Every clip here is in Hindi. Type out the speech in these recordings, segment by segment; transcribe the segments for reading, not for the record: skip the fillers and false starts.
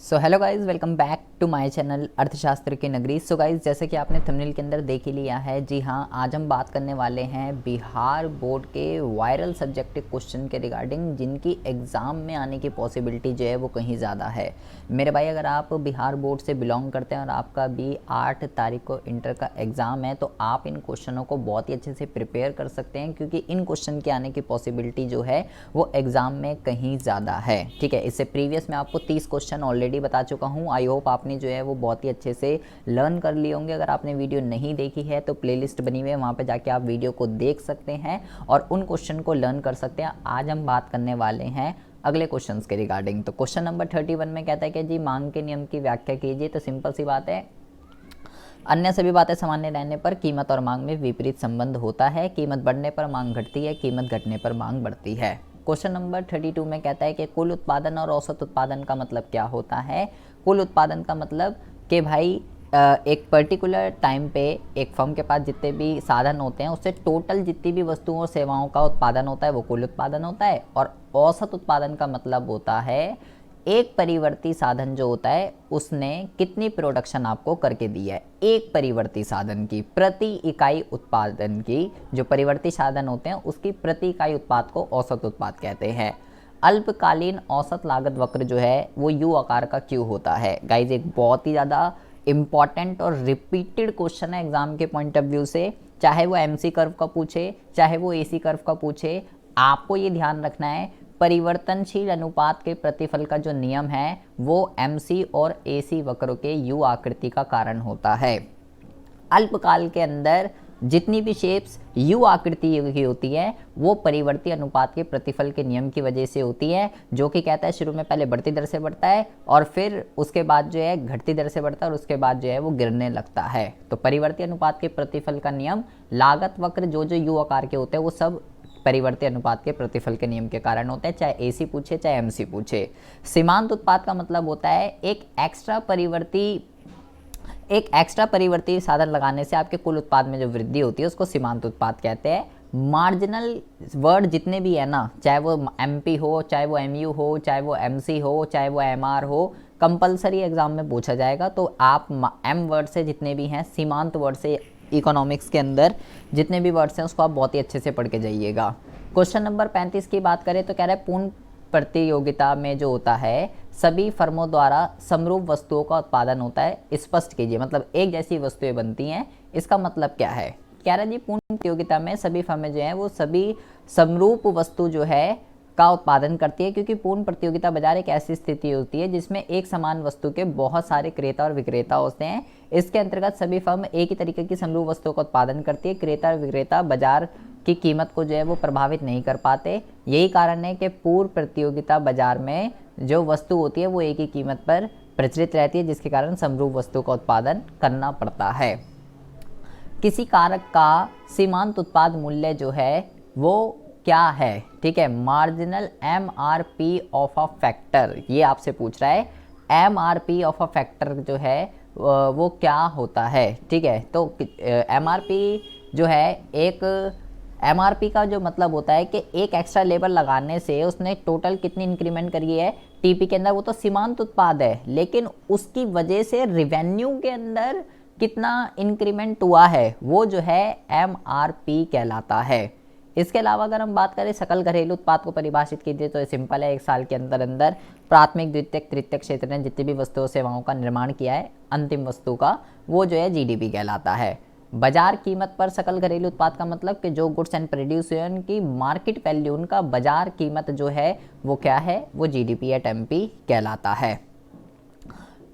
So hello guys, welcome back to my channel अर्थशास्त्र की नगरी। सो गाइज, जैसे कि आपने थंबनेल के अंदर देख ही लिया है, जी हाँ, आज हम बात करने वाले हैं बिहार बोर्ड के वायरल सब्जेक्टिव क्वेश्चन के रिगार्डिंग, जिनकी एग्ज़ाम में आने की पॉसिबिलिटी जो है वो कहीं ज़्यादा है। मेरे भाई, अगर आप बिहार बोर्ड से बिलोंग करते हैं और आपका भी 8 तारीख को इंटर का एग्ज़ाम है, तो आप इन क्वेश्चनों को बहुत ही अच्छे से प्रिपेयर कर सकते हैं, क्योंकि इन क्वेश्चन के आने की पॉसिबिलिटी जो है वो एग्ज़ाम में कहीं ज़्यादा है। ठीक है, इससे प्रीवियस में आपको 30 क्वेश्चन ऑलरेडी बता चुका हूँ। आई होप आपने जो है वो बहुत ही अच्छे से लर्न कर लिए होंगे। अगर आपने वीडियो नहीं देखी है तो प्लेलिस्ट बनी हुई है, वहाँ पे जाके आप वीडियो को देख सकते हैं और उन क्वेश्चन को लर्न कर सकते हैं। आज हम बात करने वाले हैं अगले क्वेश्चंस के रिगार्डिंग। तो क्वेश्चन नंबर 31 में कहता है कि जी मांग के नियम की व्याख्या कीजिए। तो सिंपल सी बात है, अन्य सभी बातें सामान्य रहने पर कीमत और मांग में विपरीत संबंध होता है। कीमत बढ़ने पर मांग घटती है, कीमत घटने पर मांग बढ़ती है। क्वेश्चन नंबर 32 में कहता है कि कुल उत्पादन और औसत उत्पादन का मतलब क्या होता है। कुल उत्पादन का मतलब कि भाई एक पर्टिकुलर टाइम पे एक फर्म के पास जितने भी साधन होते हैं उससे टोटल जितनी भी वस्तुओं और सेवाओं का उत्पादन होता है वो कुल उत्पादन होता है। और औसत उत्पादन का मतलब होता है एक परिवर्ती साधन जो होता है उसने कितनी प्रोडक्शन आपको करके दी है। एक परिवर्ती साधन की प्रति इकाई उत्पादन की, जो परिवर्ती साधन होते हैं उसकी प्रति इकाई उत्पाद को औसत उत्पाद कहते हैं। अल्पकालीन औसत लागत वक्र जो है वो यू आकार का क्यों होता है। गाइज, एक बहुत ही ज़्यादा इम्पॉर्टेंट और रिपीटेड क्वेश्चन है एग्जाम के पॉइंट ऑफ व्यू से। चाहे वो एमसी कर्व का पूछे, चाहे वो एसी कर्व का पूछे, आपको ये ध्यान रखना है परिवर्तनशील अनुपात के प्रतिफल का जो नियम है वो एमसी और एसी वक्रों के यू आकृति का कारण होता है। अल्पकाल के अंदर जितनी भी शेप्स यू आकृति की होती है वो परिवर्ती अनुपात के प्रतिफल के नियम की वजह से होती है, जो कि कहता है शुरू में पहले बढ़ती दर से बढ़ता है और फिर उसके बाद जो है घटती दर से बढ़ता है और उसके बाद जो है वो गिरने लगता है। तो परिवर्ती अनुपात के प्रतिफल का नियम, लागत वक्र जो जो यू आकार के होते हैं वो सब परिवर्ती अनुपात के प्रतिफल के नियम के कारण होता है, चाहे एसी पूछे चाहे एमसी पूछे। सीमांत उत्पाद का मतलब होता है एक एक्स्ट्रा परिवर्ती साधन लगाने से आपके कुल उत्पाद में जो वृद्धि होती है उसको सीमांत उत्पाद कहते हैं। मार्जिनल वर्ड जितने भी है ना, चाहे वो एमपी हो, चाहे वो एमयू हो, चाहे वो एमसी हो, चाहे वो एमआर हो, कंपलसरी एग्जाम में पूछा जाएगा। तो आप एम वर्ड से जितने भी हैं, सीमांत वर्ड से इकोनॉमिक्स के अंदर जितने भी वर्ड्स हैं उसको आप बहुत ही अच्छे से पढ़ के जाइएगा। क्वेश्चन नंबर 35 की बात करें तो कह रहा है पूर्ण प्रतियोगिता में जो होता है सभी फर्मों द्वारा समरूप वस्तुओं का उत्पादन होता है, स्पष्ट कीजिए। मतलब एक जैसी वस्तुएं बनती हैं, इसका मतलब क्या है। कह रहा है जी पूर्ण प्रतियोगिता में सभी फर्में जो हैं वो सभी समरूप वस्तु जो है का उत्पादन करती है, क्योंकि पूर्ण प्रतियोगिता बाजार एक ऐसी स्थिति होती है जिसमें एक समान वस्तु के बहुत सारे क्रेता और विक्रेता होते हैं। इसके अंतर्गत सभी फर्म एक ही तरीके की समरूप वस्तुओं का उत्पादन करती है। क्रेता और विक्रेता बाजार की कीमत को जो है वो प्रभावित नहीं कर पाते। यही कारण है कि पूर्ण प्रतियोगिता बाजार में जो वस्तु होती है वो एक ही कीमत पर प्रचलित रहती है, जिसके कारण समरूप वस्तु का उत्पादन करना पड़ता है। किसी कारक का सीमांत उत्पाद मूल्य जो है वो क्या है, ठीक है। Marginal MRP of a factor, ये आपसे पूछ रहा है एमआरपी ऑफ अ फैक्टर जो है वो क्या होता है, ठीक है। तो एमआरपी जो है, एक एमआरपी का जो मतलब होता है कि एक एक्स्ट्रा लेबर लगाने से उसने टोटल कितनी इंक्रीमेंट करी है टीपी के अंदर, वो तो सीमांत उत्पाद है, लेकिन उसकी वजह से रिवेन्यू के अंदर कितना इंक्रीमेंट हुआ है वो जो है एमआरपी कहलाता है। इसके अलावा अगर हम बात करें सकल घरेलू उत्पाद को परिभाषित कीजिए, तो ये सिंपल है, एक साल के अंदर अंदर प्राथमिक द्वितीयक तृतीयक क्षेत्र ने जितनी भी वस्तुओं सेवाओं का निर्माण किया है अंतिम वस्तु का, वो जो है जीडीपी कहलाता है। बाजार कीमत पर सकल घरेलू उत्पाद का मतलब कि जो गुड्स एंड प्रोड्यूस हुए उनकी मार्केट वैल्यू, उनका बाजार कीमत जो है वो क्या है, वो जीडीपी एट एमपी कहलाता है।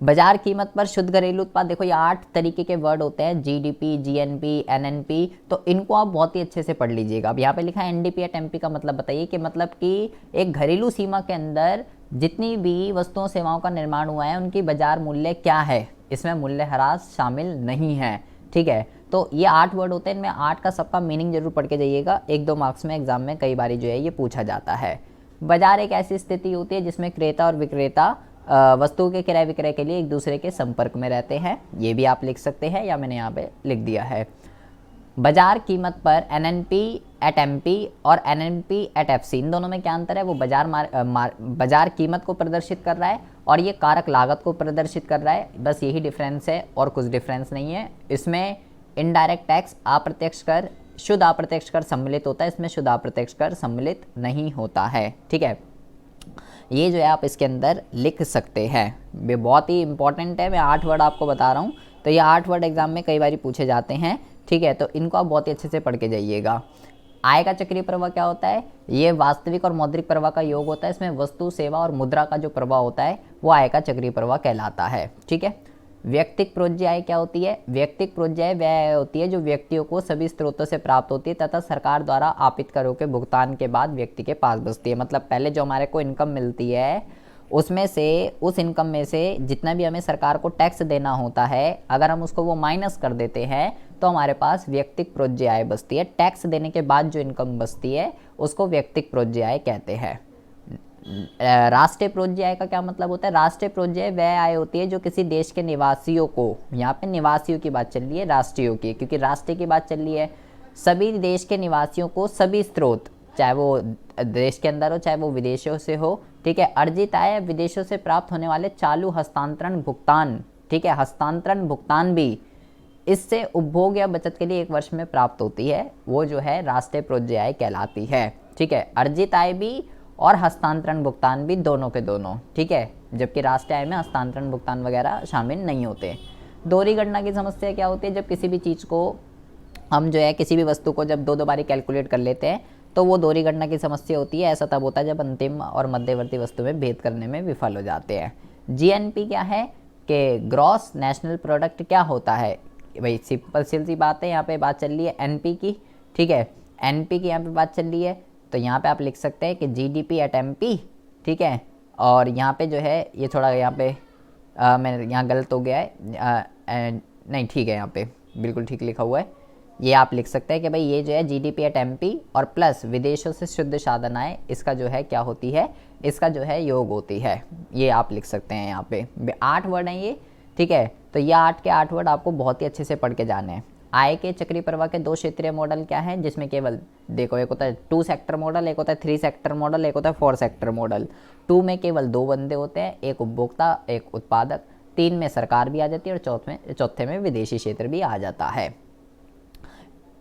बाजार कीमत पर शुद्ध घरेलू उत्पाद, देखो ये 8 तरीके के वर्ड होते हैं, जीडीपी, जीएनपी, एनएनपी, तो इनको आप बहुत ही अच्छे से पढ़ लीजिएगा। अब यहाँ पे लिखा है एनडीपी एट एमपी का मतलब बताइए कि मतलब कि एक घरेलू सीमा के अंदर जितनी भी वस्तुओं सेवाओं का निर्माण हुआ है उनकी बाजार मूल्य क्या है, इसमें मूल्यह्रास शामिल नहीं है, ठीक है। तो ये 8 वर्ड होते हैं, इनमें 8 का सबका मीनिंग जरूर पढ़ के जाइएगा, 1-2 मार्क्स में एग्जाम में कई बारी जो है ये पूछा जाता है। बाजार एक ऐसी स्थिति होती है जिसमें क्रेता और विक्रेता वस्तुओं के क्रय विक्रय के लिए एक दूसरे के संपर्क में रहते हैं, ये भी आप लिख सकते हैं या मैंने यहाँ पे लिख दिया है। बाजार कीमत पर एनएनपी एट एमपी और एनएनपी एट एफसी, इन दोनों में क्या अंतर है, वो बाजार कीमत को प्रदर्शित कर रहा है और ये कारक लागत को प्रदर्शित कर रहा है, बस यही डिफरेंस है और कुछ डिफरेंस नहीं है। इसमें इनडायरेक्ट टैक्स अप्रत्यक्ष कर, शुद्ध अप्रत्यक्ष कर सम्मिलित होता है, इसमें शुद्ध अप्रत्यक्ष कर सम्मिलित नहीं होता है। ठीक है, ये जो है आप इसके अंदर लिख सकते हैं, ये बहुत ही इंपॉर्टेंट है। मैं 8 वर्ड आपको बता रहा हूँ, तो ये 8 वर्ड एग्जाम में कई बार पूछे जाते हैं। ठीक है, तो इनको आप बहुत ही अच्छे से पढ़ के जाइएगा। आय का चक्रीय प्रवाह क्या होता है? ये वास्तविक और मौद्रिक प्रवाह का योग होता है। इसमें वस्तु, सेवा और मुद्रा का जो प्रवाह होता है वो आय का चक्रीय प्रवाह कहलाता है। ठीक है, व्यक्तिक प्रोज्य आय क्या होती है? व्यक्तिक प्रोज्य आय वह आय होती है जो व्यक्तियों को सभी स्रोतों से प्राप्त होती है तथा सरकार द्वारा आपित करों के भुगतान के बाद व्यक्ति के पास बचती है। मतलब पहले जो हमारे को इनकम मिलती है उसमें से, उस इनकम में से जितना भी हमें सरकार को टैक्स देना होता है, अगर हम उसको वो माइनस कर देते हैं तो हमारे पास व्यक्तिक प्रोज्य आय बचती है। टैक्स देने के बाद जो इनकम बचती है उसको व्यक्तिक प्रोज्य आय कहते हैं। राष्ट्रीय प्रोज्य आय का क्या मतलब होता है? राष्ट्रीय प्रोज्य आय वह आय होती है जो किसी देश के निवासियों को, यहाँ पे निवासियों की बात चल रही है, राष्ट्रीयों की, क्योंकि राष्ट्रीय की बात चल रही है, सभी देश के निवासियों को सभी स्रोत, चाहे वो देश के अंदर हो चाहे वो विदेशों से हो, ठीक है, अर्जित आय विदेशों से प्राप्त होने वाले चालू हस्तांतरण भुगतान, ठीक है, हस्तांतरण भुगतान भी इससे उपभोग या बचत के लिए 1 वर्ष में प्राप्त होती है, वो जो है राष्ट्रीय प्रोज्य आय कहलाती है। ठीक है, अर्जित आय भी और हस्तांतरण भुगतान भी, दोनों के दोनों। ठीक है, जबकि राष्ट्रीय आय में हस्तांतरण भुगतान वगैरह शामिल नहीं होते। दोहरी गणना की समस्या क्या होती है? जब किसी भी चीज़ को हम जो है, किसी भी वस्तु को जब 2 बारी कैलकुलेट कर लेते हैं तो वो दोहरी गणना की समस्या होती है। ऐसा तब होता है जब अंतिम और मध्यवर्ती वस्तु में भेद करने में विफल हो जाते हैं। जीएनपी क्या है कि ग्रॉस नेशनल प्रोडक्ट क्या होता है? भाई सिंपल सी बात है, यहाँ पे बात चल रही है एनपी की। ठीक है, एनपी की यहाँ पे बात चल रही है, तो यहाँ पे आप लिख सकते हैं कि जीडीपी एट एमपी। ठीक है, और यहाँ पे जो है ये थोड़ा यहाँ पे मैं यहाँ गलत हो गया है, नहीं ठीक है, यहाँ पे बिल्कुल ठीक लिखा हुआ है। ये आप लिख सकते हैं कि भाई ये जो है जीडीपी एट एमपी और प्लस विदेशों से शुद्ध साधन आय, इसका जो है क्या होती है? इसका जो है योग होती है। ये आप लिख सकते हैं। यहाँ पे 8 वर्ड हैं ये। ठीक है, तो ये 8 के 8 वर्ड आपको बहुत ही अच्छे से पढ़ के जाने हैं। आय के चक्रीय प्रवाह के 2 क्षेत्रीय मॉडल क्या हैं? जिसमें केवल देखो, एक होता है 2 सेक्टर मॉडल, एक होता है 3 सेक्टर मॉडल, एक होता है 4 सेक्टर मॉडल। 2 में केवल 2 बंदे होते हैं, एक उपभोक्ता एक उत्पादक। 3 में सरकार भी आ जाती है और चौथे में विदेशी क्षेत्र भी आ जाता है।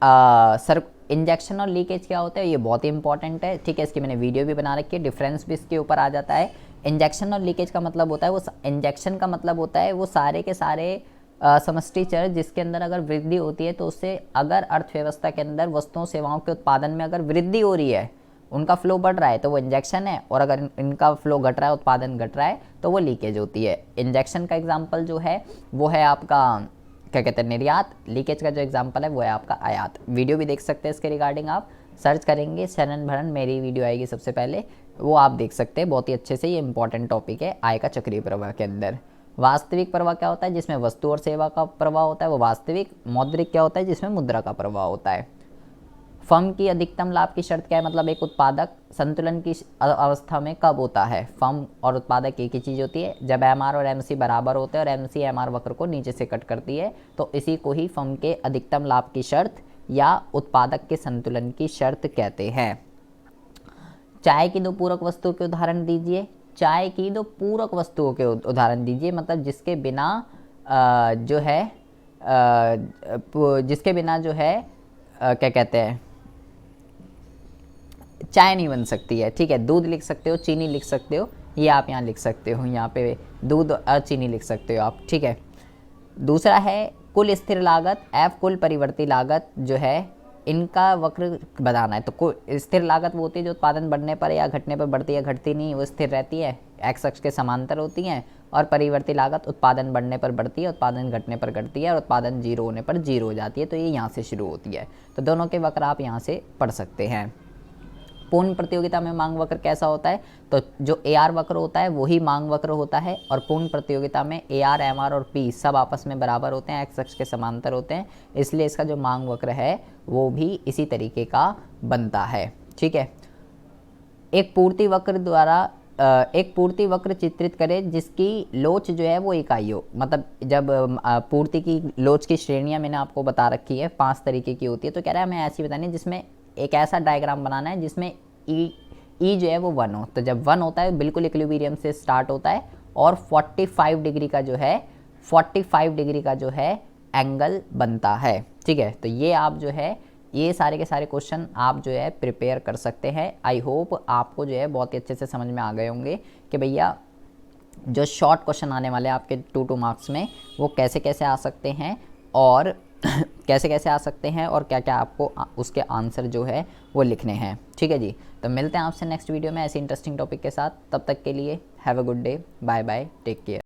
सर इंजेक्शन और लीकेज क्या होता है? ये बहुत ही इंपॉर्टेंट है। ठीक है, इसकी मैंने वीडियो भी बना रखी है, डिफरेंस भी इसके ऊपर आ जाता है। इंजेक्शन और लीकेज का मतलब होता है, वो इंजेक्शन का मतलब होता है वो सारे के सारे समष्टि चर जिसके अंदर अगर वृद्धि होती है तो उससे अगर अर्थव्यवस्था के अंदर वस्तुओं सेवाओं के उत्पादन में अगर वृद्धि हो रही है, उनका फ्लो बढ़ रहा है तो वो इंजेक्शन है, और अगर इनका फ्लो घट रहा है, उत्पादन घट रहा है, तो वो लीकेज होती है। इंजेक्शन का एग्जाम्पल जो है वो है आपका क्या कहते हैं, निर्यात। लीकेज का जो एग्जांपल है वो है आपका आयात। वीडियो भी देख सकते हैं इसके रिगार्डिंग, आप सर्च करेंगे शरण भरण, मेरी वीडियो आएगी सबसे पहले, वो आप देख सकते हैं बहुत ही अच्छे से। ये इंपॉर्टेंट टॉपिक है आय का चक्रीय प्रवाह के अंदर। वास्तविक प्रवाह क्या होता है? जिसमें वस्तु और सेवा का प्रवाह होता है वो वास्तविक। मौद्रिक क्या होता है? जिसमें मुद्रा का प्रवाह होता है। फर्म की अधिकतम लाभ की शर्त क्या है? मतलब एक उत्पादक संतुलन की अवस्था में कब होता है? फर्म और उत्पादक एक ही चीज़ होती है जब एमआर और एमसी बराबर होते हैं और एमसी एमआर वक्र को नीचे से कट करती है, तो इसी को ही फर्म के अधिकतम लाभ की शर्त या उत्पादक के संतुलन की शर्त कहते हैं। चाय की 2 पूरक वस्तुओं के उदाहरण दीजिए। चाय की 2 पूरक वस्तुओं के उदाहरण दीजिए, मतलब जिसके बिना जो है क्या कहते हैं, चाय नहीं बन सकती है। ठीक है, दूध लिख सकते हो, चीनी लिख सकते हो, ये आप यहाँ लिख सकते हो, यहाँ पे दूध और चीनी लिख सकते हो आप। ठीक है, दूसरा है कुल स्थिर लागत एफ कुल परिवर्ती लागत जो है, इनका वक्र बताना है। तो स्थिर लागत वो होती है जो उत्पादन बढ़ने पर या घटने पर बढ़ती है, घटती नहीं, वो स्थिर रहती है, एक्स अक्ष के समांतर होती हैं। और परिवर्ती लागत उत्पादन बढ़ने पर बढ़ती है, उत्पादन घटने पर घटती है, और उत्पादन 0 होने पर 0 हो जाती है। तो ये यहाँ से शुरू होती है। तो दोनों के वक्र आप यहाँ से पढ़ सकते हैं। पूर्ण प्रतियोगिता में मांग वक्र कैसा होता है? तो जो AR वक्र होता है वही मांग वक्र होता है, और पूर्ण प्रतियोगिता में AR, MR और P सब आपस में बराबर होते हैं, एक्स अक्ष के समांतर होते हैं, इसलिए इसका जो मांग वक्र है वो भी इसी तरीके का बनता है। ठीक है, एक पूर्ति वक्र द्वारा एक पूर्ति वक्र चित्रित करें जिसकी लोच जो है वो इकाई हो। मतलब जब पूर्ति की लोच की श्रेणियां मैंने आपको बता रखी है, 5 तरीके की होती है, तो कह रहा है हमें ऐसी बतानी है जिसमें एक ऐसा डायग्राम बनाना है जिसमें ई जो है वो 1 हो। तो जब 1 होता है बिल्कुल इक्विलिब्रियम से स्टार्ट होता है, और 45 डिग्री का जो है 45 डिग्री का जो है एंगल बनता है। ठीक है, तो ये आप जो है ये सारे के सारे क्वेश्चन आप जो है प्रिपेयर कर सकते हैं। आई होप आपको जो है बहुत ही अच्छे से समझ में आ गए होंगे कि भैया जो शॉर्ट क्वेश्चन आने वाले हैं आपके 2 मार्क्स में वो कैसे कैसे आ सकते हैं और कैसे कैसे आ सकते हैं और क्या क्या आपको उसके आंसर जो है वो लिखने हैं। ठीक है जी, तो मिलते हैं आपसे नेक्स्ट वीडियो में ऐसे इंटरेस्टिंग टॉपिक के साथ। तब तक के लिए have a good day, bye bye, take care.